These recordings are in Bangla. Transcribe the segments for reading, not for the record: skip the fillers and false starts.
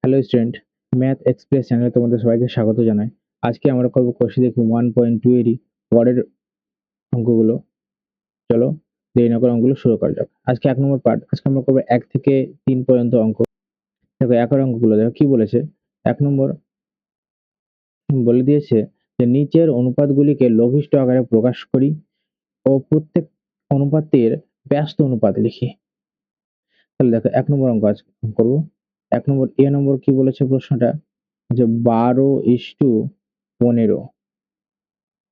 হ্যালো স্টুডেন্ট, ম্যাথ এক্সপ্রেস চ্যানেলে তোমাদের সবাইকে স্বাগত জানাই। আজকে আমরা করবো কোর্সে দেখি 1.2 এরই পরের অঙ্কগুলো। চলো দেরি না করে অঙ্কগুলো শুরু করা যাক। আজকে 1 নম্বর পার্ট। আজকে আমরা করবো 1 থেকে 3 পর্যন্ত অঙ্ক। দেখো একের অঙ্কগুলো দেখো কি বলেছে। 1 নম্বর বলে দিয়েছে যে নিচের অনুপাতগুলিকে লঘিষ্ঠ আকারে প্রকাশ করি ও প্রত্যেক অনুপাতের ব্যস্ত অনুপাত লিখি। তাহলে দেখো 1 নম্বর অঙ্ক আজকে করবো। 1 নম্বর এ নম্বর কি বলেছে প্রশ্নটা, যে 12:15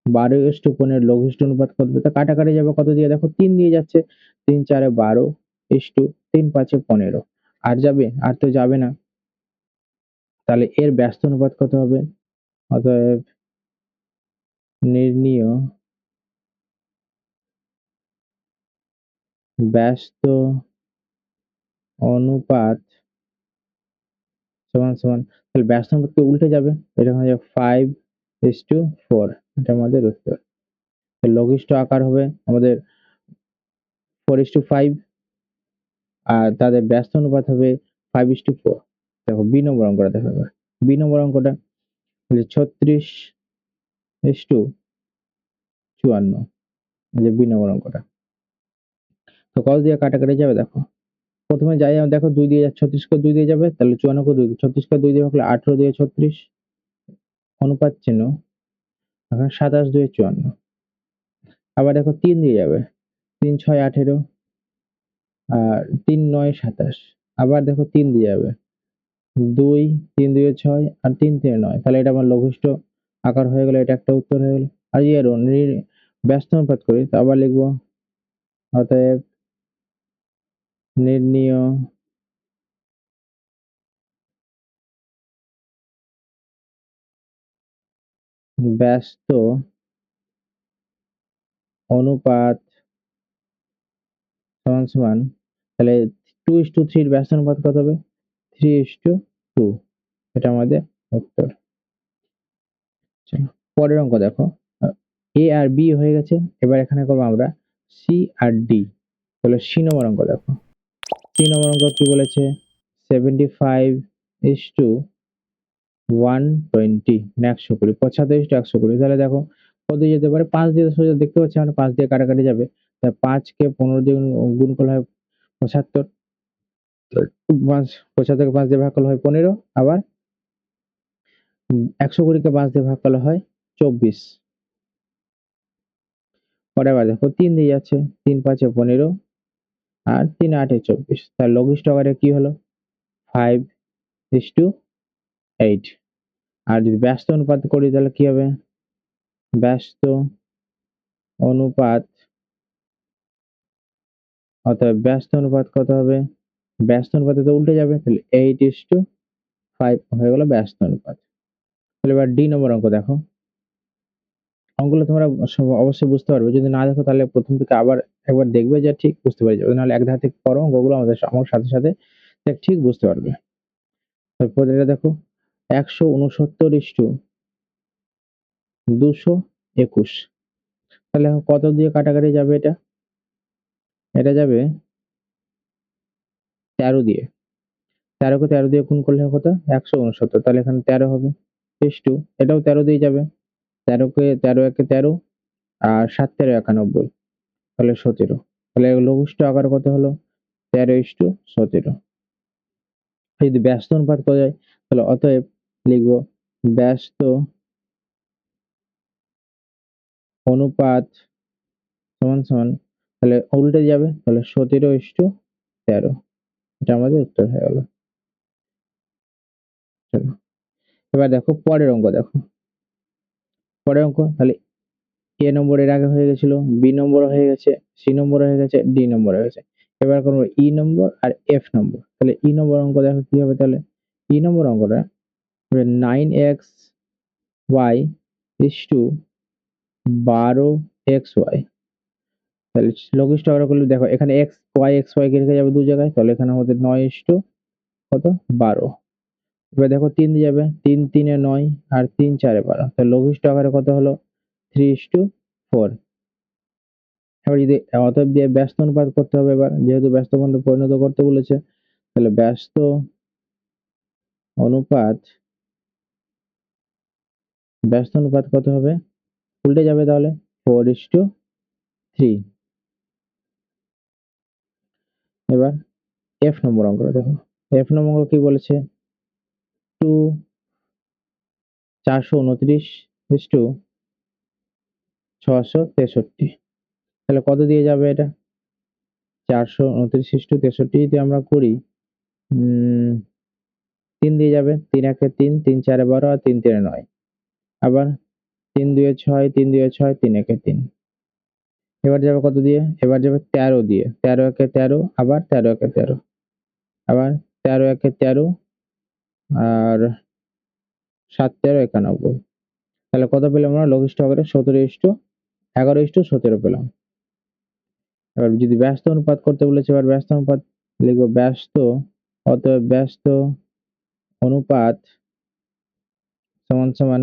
12:15 লঘিষ্ঠ অনুপাত কত? তো কাটাকাটি যাবে কত দিয়ে, দেখো 3 দিয়ে যাচ্ছে। 3 4 12 3 5 15 আর যাবে? আর তো যাবে না। তাহলে এর ব্যস্ত অনুপাত কত হবে? অতএব নির্ণীয় ব্যস্ত অনুপাত সমান সমান, তাহলে ব্যস্ত অনুপাত কি উল্টে যাবে? এটা হয়ে যাবে 5:4। এটা আমাদের উত্তর। লঘিষ্ঠ আকার হবে আমাদের 4:5 আর তাদের ব্যস্ত অনুপাত হবে 5:4। দেখো বি নম্বর অঙ্কটা দেখো এবার। বি নম্বর অঙ্কটা 36:54, যে বি নম্বর অঙ্কটা। তো কত দিয়ে কাটাকাটি যাবে দেখো। প্রথমে যাই দেখো 2 দিয়ে যাচ্ছে, 36 কে 2 দিয়ে যাবে, তাহলে 54 কে 2, 36 কে 2 দিয়ে ভাগলে 18 দিয়ে 36 অনুপাত চিহ্ন, এখন 27 2 54। আবার দেখো 3 দিয়ে যাবে, 3 6 18 আর 3 9 27। আবার দেখো 3 দিয়ে যাবে, 2 3 2 6 আর 3 3 9। তাহলে এটা আমার লঘিষ্ঠ আকার হয়ে গেল, এটা একটা উত্তর হয়ে গেল। আর এর ব্যস্ত অনুপাত করি, তো আবার লিখবো অতএব নির্ণীয় ব্যস্ত অনুপাত সমান সমান, তাহলে 2:3 এর ব্যস্ত অনুপাত কত হবে? 3:2। এটা আমাদের উত্তর। চলো পরের অঙ্ক দেখো। এ আর বি হয়ে গেছে, এবার এখানে করবো আমরা সি আর ডি। তাহলে সি নম্বর অঙ্ক দেখো। সি নম্বর অঙ্ক কি বলেছে? 75:120, 120 75:120। তাহলে দেখো কত দিয়ে যেতে পারে? 5 দিয়ে সোজা দেখতে পাচ্ছি আমরা, 5 দিয়ে কাটাকাটি যাবে। তাই 5 কে 15 দিয়ে গুণ করলে হয় 75। 5 75 কে 5 দিয়ে ভাগ করলে হয় 15। আবার 120 কে 5 দিয়ে ভাগ করলে হয় 24। পরে আবার দেখো 3 দিয়ে যাচ্ছে, 3 5 15 আর 3 8 24। তার লঘিষ্ঠ আকারে কি হলো? 5:8। আর যদি ব্যস্ত অনুপাত করি তাহলে কি হবে? ব্যস্ত অনুপাত, অতএব ব্যস্ত অনুপাত কত হবে? ব্যস্ত অনুপাতে তো উল্টে যাবে, তাহলে 8:5 হয়ে গেল ব্যস্ত অনুপাত। তাহলে এবার ডি নম্বর অঙ্ক দেখো। অঙ্কগুলো তোমরা অবশ্যই বুঝতে পারবে, যদি না দেখো তাহলে প্রথম থেকে আবার একবার দেখবে, যে ঠিক বুঝতে পেরে যাবে। নাহলে এক ধার থেকে করো অঙ্কগুলো আমার সাথে সাথে, ঠিক বুঝতে পারবে। তারপর এটা দেখো 169:221। তাহলে কত দিয়ে কাটাকাটি যাবে? এটা যাবে 13 দিয়ে। 13 কে 13 দিয়ে গুণ করলে কত? 169। তাহলে এখানে 13 হবে ইস্টু, এটাও 13 দিয়ে যাবে। 13 কে 13 একে 13 আর 7 13 91, তাহলে 17। তাহলে লঘিষ্ঠ আকার কত হলো? 13:17। যদি ব্যস্ত অনুপাত করা যায়, তাহলে অতএব লিখবো ব্যস্ত অনুপাত সমান সমান, তাহলে উল্টে যাবে, তাহলে 17:13। এটা আমাদের উত্তর হয়ে গেল। চলো এবার দেখো পরের অঙ্ক দেখো। পরের অঙ্ক তাহলে এ নম্বর এর আগে হয়ে গেছিল, বি নম্বর হয়ে গেছে, সি নম্বর হয়ে গেছে, ডি নম্বর হয়ে গেছে। এবার করবো ই নম্বর আর এফ নম্বর। তাহলে ই নম্বর অঙ্ক দেখো কি হবে। তাহলে ই নম্বর অঙ্কটা 9xy is to 12xy। তাহলে লঘিষ্ঠ আকার করলে দেখো এখানে xy কে রেখে যাবে দু জায়গায়, তাহলে এখানে আমাদের 9 কত 12। এবার দেখো 3 দিয়ে যাবে, 3 3 9 আর 3 4 12। তাহলে লঘিষ্ঠ আকারে কত হলো? 3:4। এবার যদি অতএব দিয়ে ব্যস্ত অনুপাত করতে হবে, এবার যেহেতু ব্যস্ত অনুপাতে পরিণত করতে বলেছে, তাহলে ব্যস্ত অনুপাত ব্যস্ত অনুপাত কত হবে? উল্টে যাবে তাহলে 4:3। এবার এফ নম্বর অঙ্কটা দেখো। এফ নম্বর অঙ্ক কি বলেছে? 2 429:663। তাহলে কত দিয়ে যাবে এটা? 429:63 যদি আমরা করি, 3 দিয়ে যাবে। 3 একে 3, 3 4 12 আর 3 3 9। আবার 3 2 6, 3 2 6, 3 1 3। এবার যাবে কত দিয়ে? এবার যাবে 13 দিয়ে। 13 একে 13, আবার 13 একে 13, আবার 13 একে 13 আর 7 13 91। তাহলে কত পেলাম আমরা? লঘিষ্ঠ আকারে 17:11:17 পেলাম। এবার যদি ব্যস্ত অনুপাত করতে বলেছে, এবার ব্যস্ত অনুপাত লিখবো। ব্যস্ত, অতএব ব্যস্ত অনুপাত সমান সমান,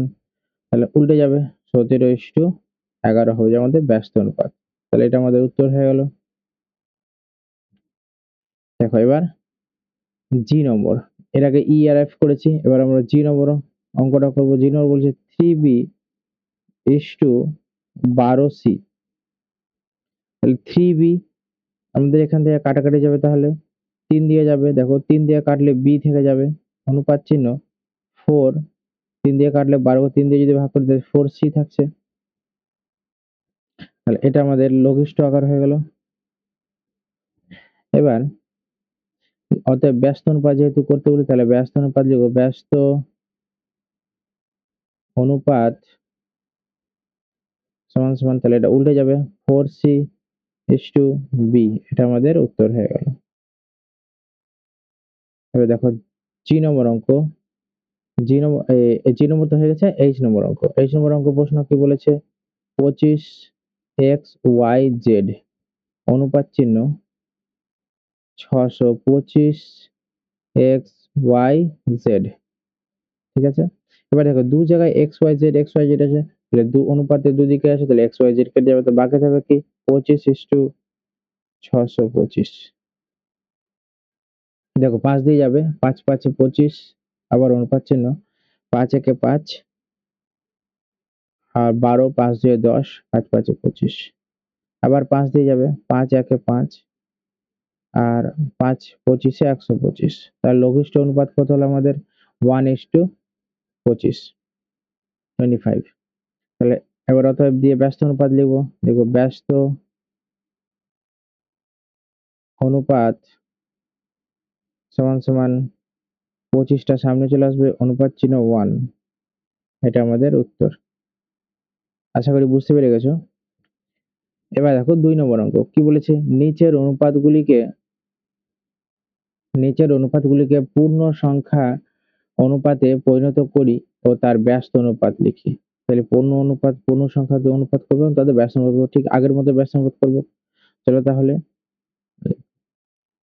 তাহলে উল্টে যাবে, 17:11 হয়ে যাবে আমাদের ব্যস্ত অনুপাত। তাহলে এটা আমাদের উত্তর হয়ে গেল। দেখো এবার জি নম্বর, এর আগে ই আর এফ করেছি, এবার আমরা জি নম্বর অঙ্কটা করবো। জি নম্বর বলছে 3b:12c। তাহলে 3b আমাদের এখান থেকে কাটাকাটি যাবে, তাহলে 3 দিয়ে যাবে। দেখো 3 দিয়ে কাটলে বি থেকে যাবে, অনুপাত চিহ্ন 4। 3 দিয়ে কাটলে 12, 3 দিয়ে যদি ভাগ করে দেয় 4c থাকছে। তাহলে এটা আমাদের লঘিষ্ঠ আকার হয়ে গেল। এবার অতএব ব্যস্ত অনুপাত যেহেতু করতে বলি, তাহলে ব্যস্ত অনুপাত লিখবো। ব্যস্ত অনুপাত সমান সমান, তাহলে এটা উল্টে যাবে, 4c:b। এটা আমাদের উত্তর হয়ে গেল। এবার দেখো জি নম্বর অঙ্ক। জি নম্বর তো হয়ে গেছে। এইচ নম্বর অঙ্ক। এইচ নম্বর অঙ্ক প্রশ্ন কি বলেছে? 25xyz অনুপাত চিহ্ন 625xyz। ঠিক আছে। এবার দেখো দু জায়গায় xyz xyz আছে, তাহলে দু অনুপাতের দুদিকে আছে, তাহলে xyz কেটে যাবে, তো বাকি থাকবে কি 25:625। দেখো 5 দিয়ে যাবে, 5 5 25, আবার অনুপাত চিহ্ন 5 একে 5 আর 12, 5 2 10, 5 5 25। আবার 5 দিয়ে যাবে, 5 একে 5 আর 5 25 125। তার লঘিষ্ঠ অনুপাত কত হলো আমাদের? 1:25, 25। তাহলে এবার অতএব দিয়ে ব্যস্ত অনুপাত লিখবো। লিখবো ব্যস্ত অনুপাত সমান সমান 25টা সামনে চলে আসবে, অনুপাত চিহ্ন 1। এটা আমাদের উত্তর। আশা করি বুঝতে পেরে গেছো। এবার দেখো 2 নম্বর অঙ্ক কি বলেছে? নিচের অনুপাতগুলিকে পূর্ণ সংখ্যা অনুপাতে পরিণত করি ও তার ব্যস্ত অনুপাত লিখি। তাহলে পূর্ণ সংখ্যা দিয়ে অনুপাত করবো, তাদের ব্যস্ত অনুপাত ঠিক আগের মতো ব্যস্ত অনুপাত করবো। চলো তাহলে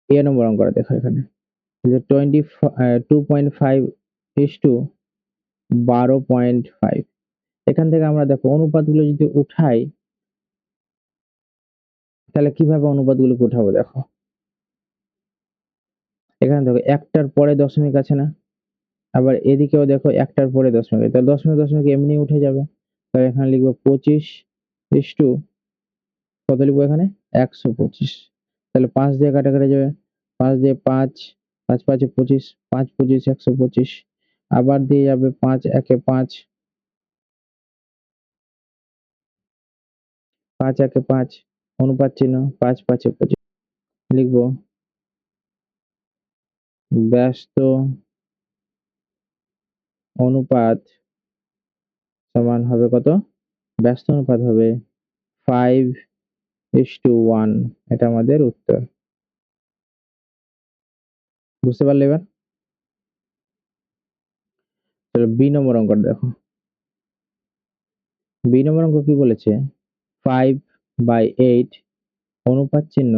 এ নম্বর অঙ্কটা দেখো। এখানে যে 2.5:12.5। এখান থেকে আমরা দেখো অনুপাতগুলো যদি উঠাই, তাহলে কিভাবে অনুপাতগুলোকে উঠাবো? দেখো এখানে দেখো একটার পরে দশমিক আছে না, আবার এদিকেও দেখো একটার পরে দশমিক, তাহলে দশমিক দশমিক এমনি উঠে যাবে। তাহলে এখানে লিখবো 25 ইস্টু কত লিখবো এখানে? 125। তাহলে 5 দিয়ে কাটাকাটি যাবে, 5 দিয়ে 5, 5 5 25, 5 25 125। আবার দিয়ে যাবে 5 একে 5, 5 একে 5, অনুপাত চিহ্ন 5 5 25। লিখবো ব্যস্ত অনুপাত সমান হবে কত? ব্যস্ত অনুপাত হবে 5:1। এটা আমাদের উত্তর। বুঝতে পারলে এবার? তাহলে বি নম্বর অঙ্কটা দেখো। বি নম্বর অঙ্ক কি বলেছে? 5/8 অনুপাত চিহ্ন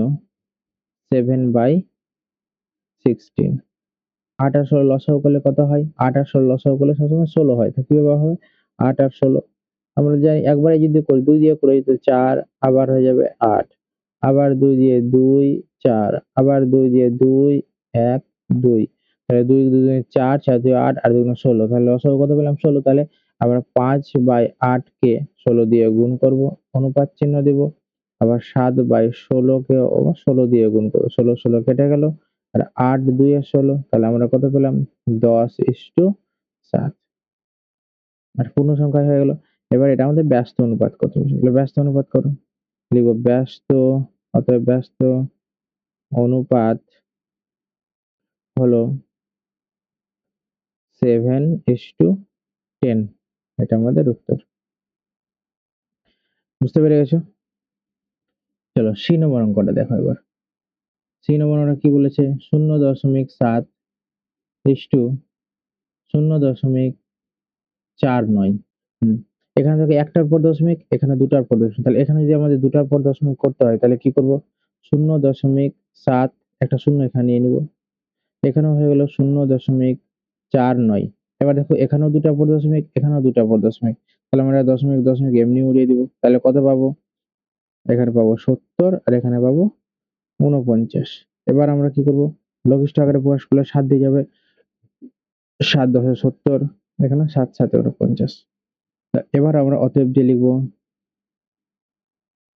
7/16। 8 আর 16 লসাগু করলে কত হয়? 8 আর 16 লসাগু করলে সবসময় 16 হয়। তো কিভাবে হবে? 8 আর 16 আমরা জানি, একবারে যদি করি 2 দিয়ে করি তো 4, আবার হয়ে যাবে 8, আবার 2 দিয়ে 2 4, আবার 2 দিয়ে 2 1 2। তাহলে 2 2 4, 4 2 8, 8 2 16, তাহলে লসাগু কত পেলাম 16। তাহলে আমরা 5/8 কে 16 দিয়ে গুণ করব, অনুপাত চিহ্ন দিব। আবার 7/16 কে 16 দিয়ে গুণ করব, 16 16 কেটে গেল। আর 8 2 16, তাহলে আমরা কত পেলাম 10:7। আর পূর্ণ সংখ্যা হয়ে গেল। এবার এটা আমাদের ব্যস্ত অনুপাত কত, ব্যস্ত অনুপাত করো, লিখব ব্যস্ত, অতএব ব্যস্ত অনুপাত হলো 7:10। এটা আমাদের উত্তর। বুঝতে পেরে গেছো? চলো সি নম্বর অঙ্কটা দেখো এবার। সি নম্বর অঙ্কটা কি বলেছে, 0.7 ইস্টু 0.49। এখানে থেকে একটার পর দশমিক, এখানে দুটার পর দশমিক, তাহলে এখানে যদি আমাদের দুটার পর দশমিক করতে হয় তাহলে কি করব, 0.7, একটা শূন্য এখানে নিয়ে নিব। এখানেও হয়ে গেল 0.49। এবার দেখো এখানেও দুটা পর দশমিক, এখানেও দুটা পর দশমিক, তাহলে আমরা দশমিক দশমিক এমনি উড়িয়ে দিব। তাহলে কত পাবো, এখানে পাবো 70 আর এখানে পাবো 49। এবার আমরা কি করব, লঘিষ্ঠ আকারে প্রকাশ করলে 7 দিয়ে যাবে, 7 10 70, এখানে 7 7 49। এবার আমরা অতএব দিয়ে লিখবো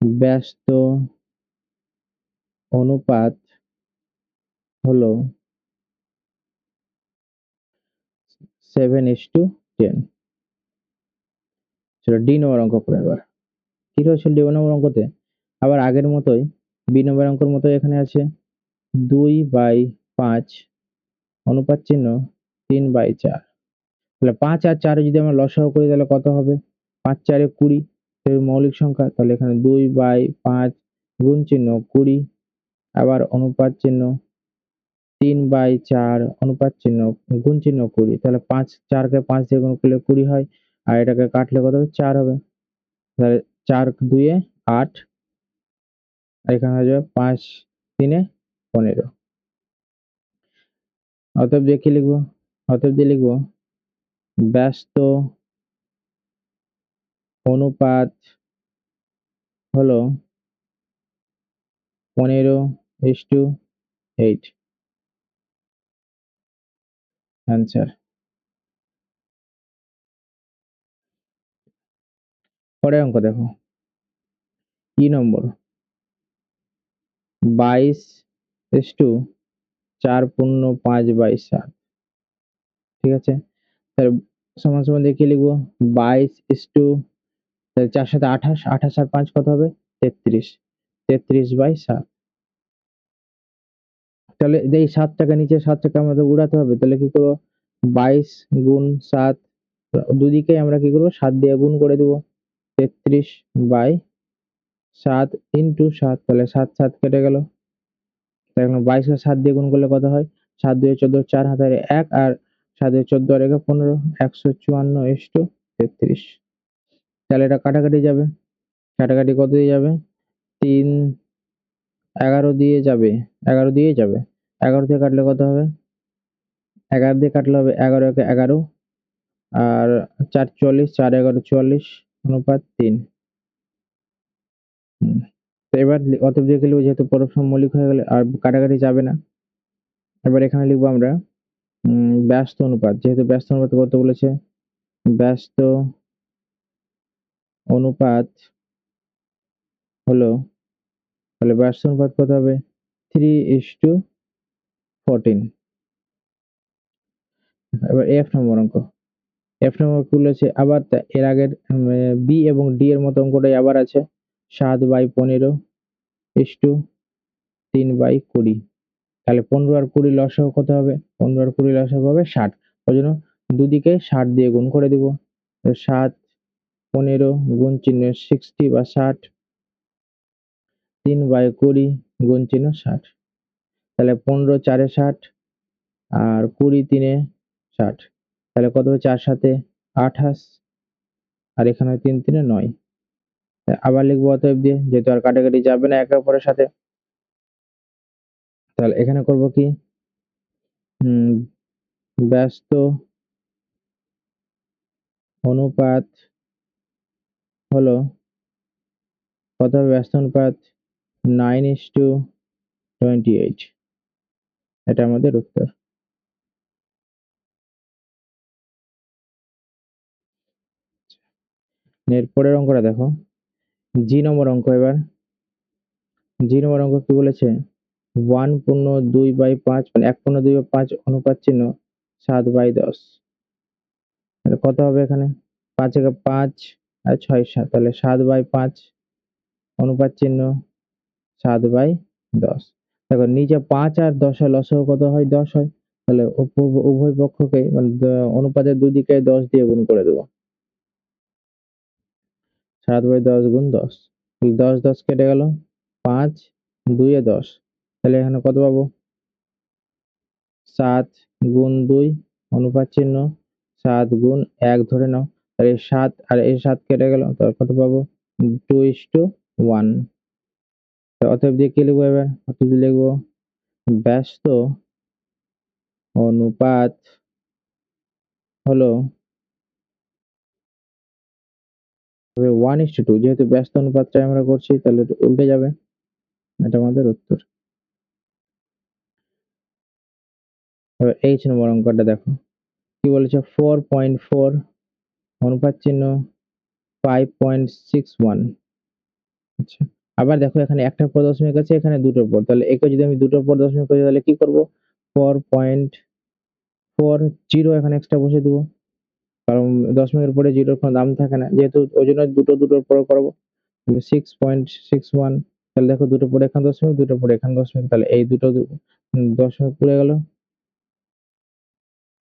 ব্যস্ত অনুপাত হলো 7:10। সেটা ডি নম্বর অঙ্ক করে। এবার কি রয়েছে ডি নম্বর অঙ্কতে, আবার আগের মতোই বি নম্বর অঙ্কের মতো এখানে আছে 2/5 অনুপাত চিহ্ন 3/4। তাহলে 5 আর 4 যদি আমরা লসাগু করি তাহলে কত হবে, 5 4 20, মৌলিক সংখ্যা। তাহলে এখানে 2/5 গুণ চিহ্ন 20, আবার অনুপাত চিহ্ন 3/4 অনুপাত চিহ্ন গুণ চিহ্ন 20। তাহলে 5 4 কে 5 দিয়ে গুণ করলে 20 হয়, আর এটাকে কাটলে কত হবে 4 হবে। তাহলে 4 2 8, আর এখানে হয়ে যাবে 5 3 15। অতএব দিয়ে কি লিখবো, অতএব দিয়ে লিখবো ব্যস্ত অনুপাত হলো 15:8। অ্যান্সার। পরের অঙ্ক দেখো, কি নম্বর 22:4.5/7। ঠিক আছে, তাহলে সমান সমান দিয়ে কি লিখবো, 22 তাহলে 4 সাথে 28, 28 আর 5 কত হবে 33, 33/7। তাহলে এই 7টাকে নিচে 7টাকে আমাদের উড়াতে হবে, তাহলে কি করবো 22 গুণ 7, দুদিকে আমরা কি করবো 7 দিয়ে গুণ করে দিব, 33/7 ইন্টু 7, তাহলে 7 7 কেটে গেল। এখন 22 কে 7 দিয়ে গুণ করলে কত হয়, 7 2 14, 4 হাতে 1, আর 7 14 আর 1 15, 154:33। তাহলে এটা কাটাকাটি যাবে, কাটাকাটি কত দিয়ে যাবে, 3 11 দিয়ে যাবে, 11 দিয়েই যাবে। 11 দিয়ে কাটলে কত হবে, 11 দিয়ে কাটলে হবে 11 একে 11, আর 4 44, 4 11 44, অনুপাত 3। তো এবার অতএব দিয়ে লিখবো, যেহেতু পরস্পর মৌলিক হয়ে গেলে আর কাটাকাটি যাবে না। এবার এখানে লিখবো আমরা ব্যস্ত অনুপাত, যেহেতু ব্যস্ত অনুপাত কত বলেছে, ব্যস্ত অনুপাত হলো, তাহলে ব্যস্ত অনুপাত কত হবে 3:14। এবার এফ নম্বর অঙ্ক, এফ নম্বর বলেছে আবার এর আগের বি এবং ডি এর মতো অঙ্কটাই আবার আছে, 7/15:3/20। তাহলে 15 আর 20 লসাগু কত হবে, 15 আর 20 লসাগু হবে 60। ওই জন্য দুদিকে 60 দিয়ে গুণ করে দিব। 7 15 গুণ চিহ্ন 60 বা 60, 3/20 গুণ চিহ্ন 60। তাহলে 15 4 60, আর 20 3 60, তাহলে কত হবে 4 7 28, আর এখানে 3 3 9। আবার লিখবো অতএব দিয়ে, যেহেতু আর কাটাকাটি যাবে না একে অপরের সাথে, তাহলে এখানে করব কি, ব্যস্ত অনুপাত হলো কত হবে, ব্যস্ত অনুপাত 9:28। এটা আমাদের উত্তর। এর পরের অঙ্কটা দেখো, জি নম্বর অঙ্ক। এবার জি নম্বর অঙ্ক কি বলেছে, 1/2/5 মানে 1/2/5 অনুপাত চিহ্ন 7/10। তাহলে কত হবে এখানে, 5 একে 5 আর 6 7, তাহলে 7/5 অনুপাত চিহ্ন 7/10। দেখো নিচে 5 আর 10 এর লসাগু কত হয়, 10 হয়। তাহলে উভয় পক্ষকে মানে অনুপাতের দুই দিকে 10 দিয়ে গুণ করে দেবো। 7/10 গুণ 10, 10 10 কেটে গেল, 5 2 এ 10, তাহলে এখানে কত পাবো, 7 গুণ 2 অনুপাত চিহ্ন 7 গুণ 1 ধরে নাও, আর এই 7 আর এই 7 কেটে গেল, তাহলে কত পাবো, 2:1। অতএব দিয়ে কি লিখবো, এবার অতএব দিয়ে লিখবো ব্যস্ত অনুপাত হলো 1:2। যেহেতু ব্যস্ত অনুপাতটা আমরা করছি তাহলে উল্টে যাবে, এটা আমাদের উত্তর। এবার এইচ নম্বর অঙ্কটা দেখো, কি বলেছে, 4.4 অনুপাত চিহ্ন 5.61। আচ্ছা, আবার দেখো এখানে একটার পর দশমিক আছে, এখানে দুটোর পর, তাহলে একে যদি আমি দুটোর পর দশমিক করি তাহলে কি করব, 4.40 এখানে এক্সট্রা বসে দেবো, কারণ দশমিকের পরে জিরোর কোনো দাম থাকে না, যেহেতু ওই জন্য দুটোর পরে করবো। 6.61, তাহলে দেখো দুটো পরে এখানে দশমিক, দুটো পরে এখানে দশমিক, তাহলে এই দুটো দশমিক পড়ে গেল,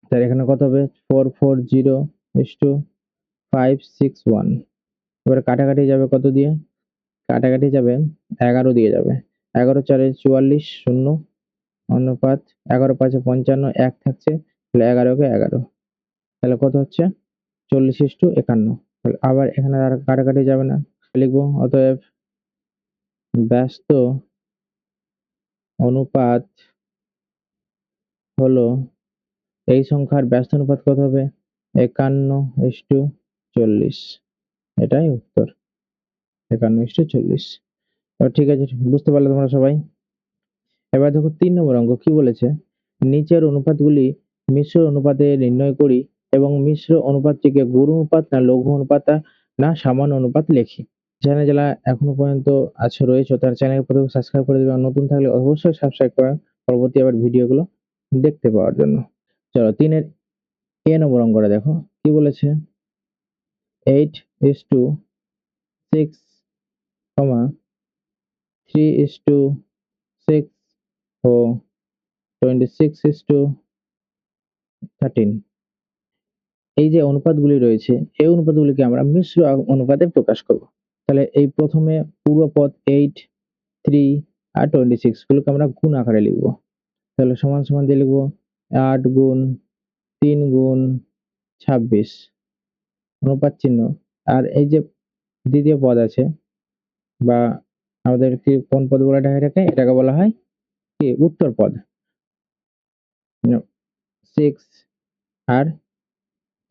তাহলে এখানে কত হবে, 440:561। এবারে কাটাকাটি যাবে কত দিয়ে, কাটাকাটি যাবে 11 দিয়ে যাবে, 11 4 44, শূন্য অনুপাত 11 5 55, 1 থাকছে, তাহলে 11 কে 11, তাহলে কত হচ্ছে, 40:51। তাহলে আবার এখানে আর কাটাকাটি যাবে না, লিখবো অতএব ব্যস্ত অনুপাত হলো, এই সংখ্যার ব্যস্ত অনুপাত কত হবে, 51:40। এটাই উত্তর, 51:40। ঠিক আছে, বুঝতে পারলে তোমরা সবাই। এবার দেখো 3 নম্বর অঙ্ক কি বলেছে, নিচের অনুপাতগুলি মিশ্র অনুপাতে নির্ণয় করি এবং মিশ্র অনুপাতটিকে গুরু অনুপাত না লঘু অনুপাত না সামান্য অনুপাত লিখি। চ্যানেলে যারা এখনো পর্যন্ত রয়েছে তার চ্যানেল প্রথমে সাবস্ক্রাইব করে দেবে, আর নতুন থাকলে অবশ্যই সাবস্ক্রাইব করে পরবর্তী আবার ভিডিওগুলো দেখতে পাওয়ার জন্য। চলো 3-এর এ নম্বর অঙ্কটা দেখো, কি বলেছে, 8:6, 3:6 ও 26:13। এই যে অনুপাতগুলি রয়েছে, এই অনুপাতগুলিকে আমরা মিশ্র অনুপাতে প্রকাশ করব। তাহলে এই প্রথমে পূর্বপদ 8, 3 আর 26 গুলোকে আমরা গুণ আকারে লিখব। তাহলে সমান সমান দিয়ে লিখবো 8 গুণ 3 গুণ 26 অনুপাত চিহ্ন, আর এই যে দ্বিতীয় পদ আছে বা আমাদের কি কোন পদ বলা হয়, এটাকে বলা হয় কি উত্তর পদ, 6 আর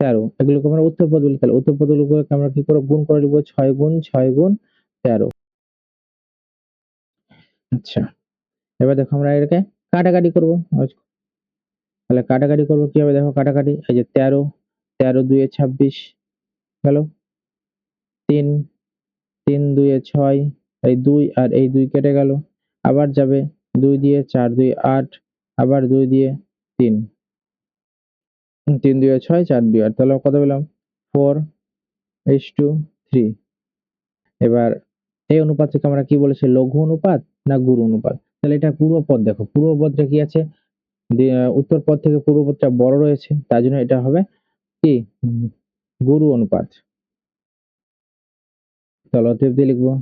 13, এগুলোকে আমরা উত্তর পদ বলি। তাহলে উত্তর পদগুলোকে আমরা কি করে গুণ করে লিখবো, 6 গুণ 6 গুণ 13। আচ্ছা, এবার দেখো আমরা এটাকে কাটাকাটি করবো। তাহলে কাটাকাটি করবো কিভাবে, দেখো কাটাকাটি, এই যে 13, 13 2 এ 26 গেল, 3 3 2 এ 6, এই 2 আর এই 2 কেটে গেল, আবার যাবে 2 দিয়ে 4 2 8, আবার 2 দিয়ে 3, 3 2 এ 6 4 2 8, তাহলে কত পেলাম, 4:3। এবার এই অনুপাতকে আমরা কি বলেছি, লঘু অনুপাত না গুরু অনুপাত, তাহলে এটা পূর্বপদ, দেখো পূর্বপদটা কি আছে, উত্তর পদ থেকে পূর্বপদটা বড় রয়েছে, তার জন্য এটা হবে কি গুরু অনুপাত। তাহলে অতএব দিয়ে লিখবো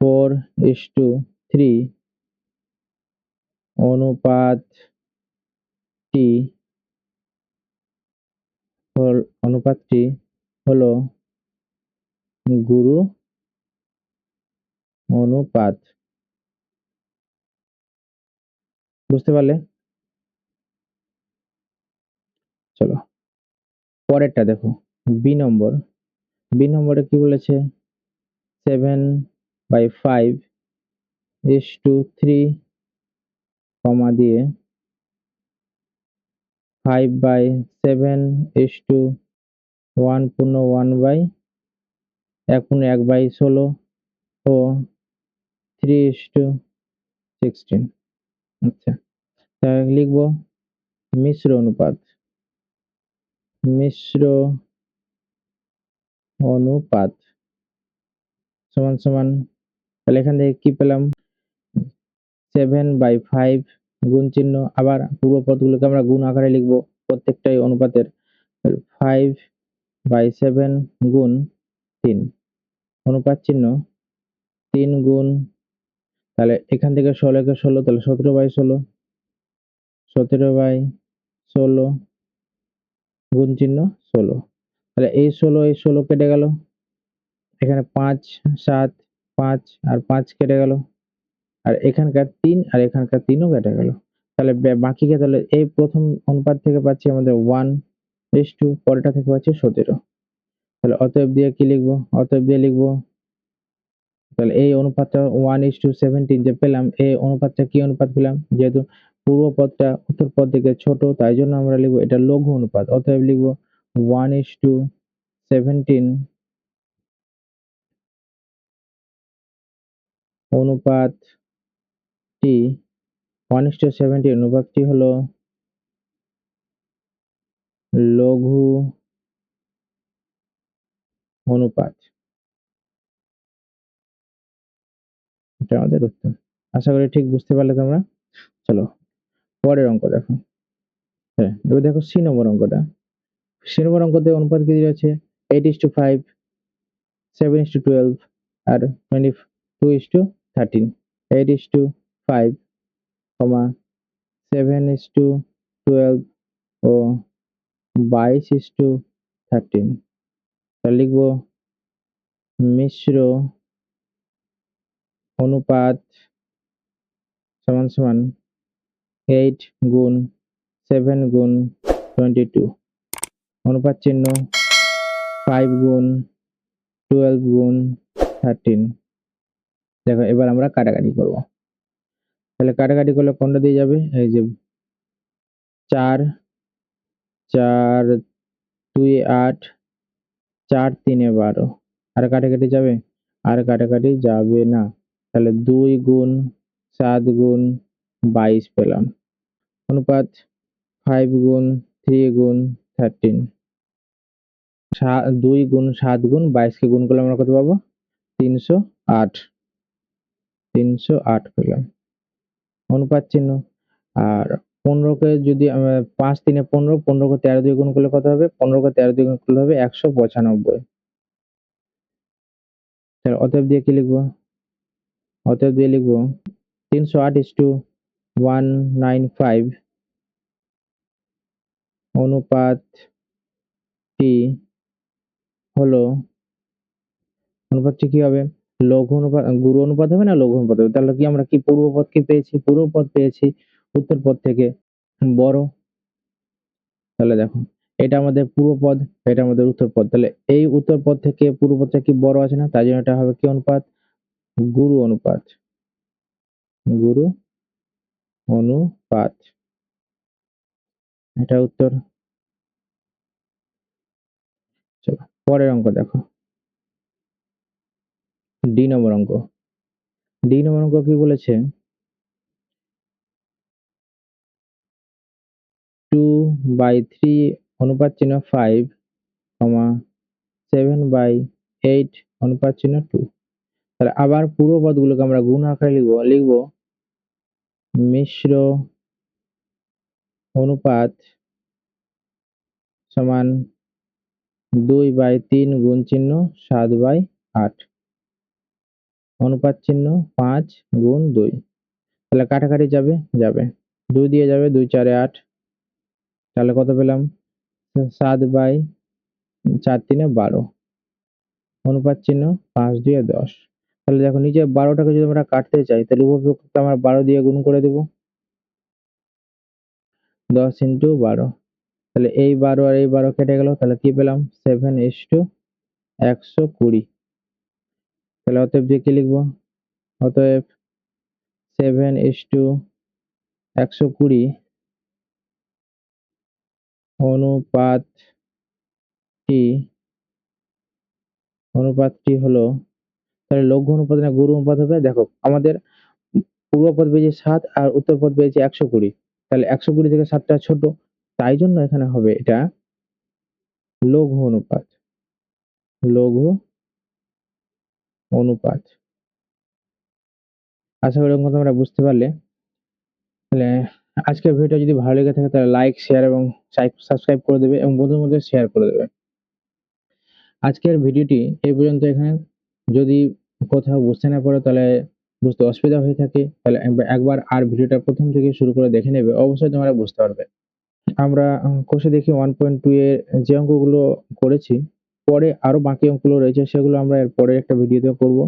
4:3 অনুপাতটি অনুপাতটি হলো গুরু অনুপাত। বুঝতে পারলে? চলো পরেরটা দেখো, বি নম্বর। বি নম্বরে কি বলেছে, 7/5:3 কমা দিয়ে 5/7:2 1 পূর্ণ 1/1/16 ও 3:16। আচ্ছা, তাহলে লিখবো মিশ্র অনুপাত। মিশ্র অনুপাত সমান সমান, তাহলে এখান থেকে কি পেলাম? 7/5 গুণ চিহ্ন, আবার পূর্ব পদগুলোকে আমরা গুণ আকারে লিখবো প্রত্যেকটাই অনুপাতের। 5/7 গুণ 3 অনুপাত চিহ্ন 3 গুণ, তাহলে এখান থেকে 16 কে 16, তাহলে 17/16, 17/16 গুণ চিহ্ন 16। তাহলে এই 16 কেটে গেল, এখানে 5 7 5 আর 5 কেটে গেল, আর এখানকার 3 আর এখানকার 3 ও কেটে গেল। তাহলে বাকিকে, তাহলে এই প্রথম অনুপাত থেকে পাচ্ছি আমাদের 1:2, পরেরটা থেকে পাচ্ছি 17। তাহলে অতএব দিয়ে কি লিখবো? অতএব দিয়ে লিখবো, তাহলে এই অনুপাতটা 1:17 যে পেলাম, এই অনুপাতটা কি অনুপাত পেলাম? যেহেতু পূর্ব পদটা উত্তর পদ থেকে ছোট, তাই জন্য আমরা লিখবো এটা লঘু অনুপাত। অতএব লিখবো 1:17 অনুপাতটি 1:17 অনুপাতটি হলো লঘু অনুপাত। এটা আমাদের উত্তর। আশা করি ঠিক বুঝতে পারলে তোমরা। চলো পরের অঙ্ক দেখো। হ্যাঁ, এবার দেখো সি নম্বর অঙ্কটা। সি নম্বর অঙ্কতে অনুপাত কি দেওয়া আছে? 8:5, 7:12 আর 22:13। 8:5, 7:12 ও 22:13। তাহলে লিখবো মিশ্র অনুপাত সমান সমান 8 গুণ 7 গুণ 22, অনুপাত চিহ্ন 5 গুণ 12 গুণ 13। দেখো এবার আমরা কাটাকাটি করব। তাহলে কাটাকাটি করলে কোনটা দিয়ে যাবে? এই যে 4 4 2 8, 4 3 12, আর কাটাকাটি যাবে? আর কাটাকাটি যাবে না। তাহলে 2 গুণ 7 গুণ 22 পেলাম, অনুপাত 5 গুণ 3 গুণ 13। 2 গুণ 7 গুণ 22 কে গুণ করলে আমরা কত পাবো? 308। 308 পেলাম, অনুপাত চিহ্ন। আর 15 কে যদি আমরা 5 3 15, 15 কে 13 দিয়ে গুণ করলে কত হবে? 15 কে 13 দিয়ে গুণ করলে হবে 195। তাহলে অতএব দিয়ে কি লিখবো? অতএব দিয়ে লিখবো 308:195 অনুপাতটি হলো, অনুপাতটি কি হবে? লঘু অনুপাত, গুরু অনুপাত হবে না লঘু অনুপাত হবে? তাহলে কি আমরা কি পূর্ব পদ কি পেয়েছি? পূর্ব পদ পেয়েছি উত্তর পদ থেকে বড়। তাহলে দেখো এটা আমাদের পূর্ব পদ, এটা আমাদের উত্তর পদ। তাহলে এই উত্তর পদ থেকে পূর্ব পদ থেকে কি বড় আছে না? তাই জন্য এটা হবে কি অনুপাত? গুরু অনুপাত। গুরু অনুপাত, এটা উত্তর। চলো পরের অঙ্ক দেখো। ডি নম্বর অঙ্ক। ডি নম্বর অঙ্ক কি বলেছে? 2/3 অনুপাত চিহ্ন 5, 7/8 অনুপাত চিহ্ন 2। তাহলে আবার পূর্ব পদগুলোকে আমরা গুণ আকারে লিখবো। লিখবো মিশ্র অনুপাত সমান 2/3 গুণ চিহ্ন 7/8, অনুপাত চিহ্ন 5 গুণ 2। তাহলে কাটাকাটি যাবে? যাবে। 2 দিয়ে যাবে, 2 4 8। তাহলে কত পেলাম? 7/4 3 12, অনুপাত চিহ্ন 5 2 10। তাহলে দেখো নিচে 12টাকে যদি আমরা কাটতে চাই, তাহলে উভয়পক্ষকে আমরা 12 দিয়ে গুণ করে দেব। 10 × 12, তাহলে এই 12 আর এই 12 কেটে গেল, তাহলে কি পেলাম? 7:120। তাহলে অতএব দিয়ে কি লিখবো? অতএব 7:120 অনুপাত টি অনুপাতটি হলো, তাহলে লঘু অনুপাত না গুরু অনুপাত হবে? দেখো আমাদের পূর্ব পদ পেয়েছি 7 আর উত্তর পদ পেয়েছি 120, তাহলে 120 থেকে 7টা ছোট, তাই জন্য এখানে হবে এটা লঘু অনুপাত। লঘু অনুপাত। আশা করি অঙ্ক তোমরা বুঝতে পারলে। তাহলে আজকের ভিডিওটা যদি ভালো লেগে থাকে তাহলে লাইক, শেয়ার এবং সাবস্ক্রাইব করে দেবে এবং বন্ধুদের মধ্যে শেয়ার করে দেবে। আজকের ভিডিওটি এই পর্যন্ত এখানে। যদি কোথাও বুঝতে না পারো, তাহলে বুঝতে অসুবিধা হয়ে থাকে, তাহলে একবার আর ভিডিওটা প্রথম থেকে শুরু করে দেখে নেবে, অবশ্যই তোমরা বুঝতে পারবে। আমরা কোষে দেখি 1.2 এর যে অঙ্কগুলো করেছি, পরে আরো বাকি অঙ্কগুলো রয়েছে, সেগুলো আমরা এর পরের একটা ভিডিওতে করব।